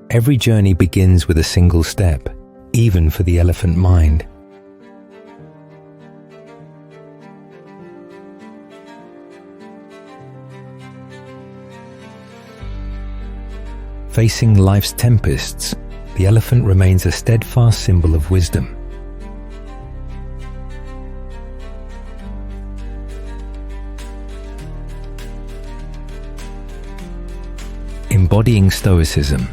Every journey begins with a single step, even for the elephant mind. Facing life's tempests, the elephant remains a steadfast symbol of wisdom. Embodying Stoicism,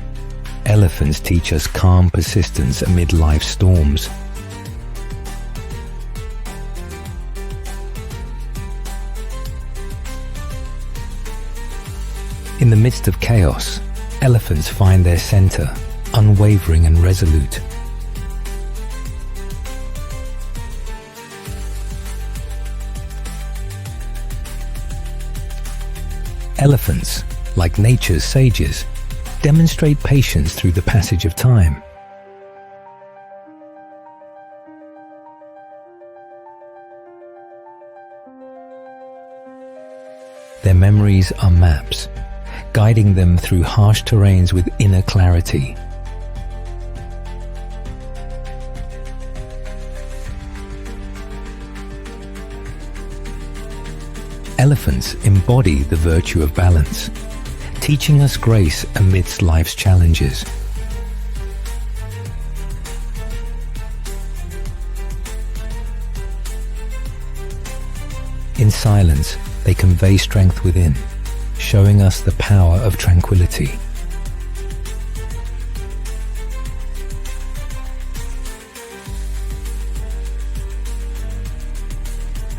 elephants teach us calm persistence amid life's storms. In the midst of chaos, elephants find their center, unwavering and resolute. Elephants, like nature's sages, demonstrate patience through the passage of time. Their memories are maps, guiding them through harsh terrains with inner clarity. Elephants embody the virtue of balance, teaching us grace amidst life's challenges. In silence, they convey strength within, showing us the power of tranquility.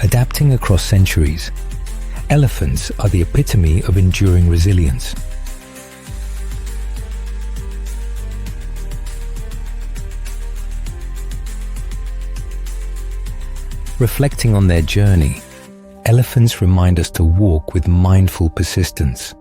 Adapting across centuries, elephants are the epitome of enduring resilience. Reflecting on their journey, elephants remind us to walk with mindful persistence.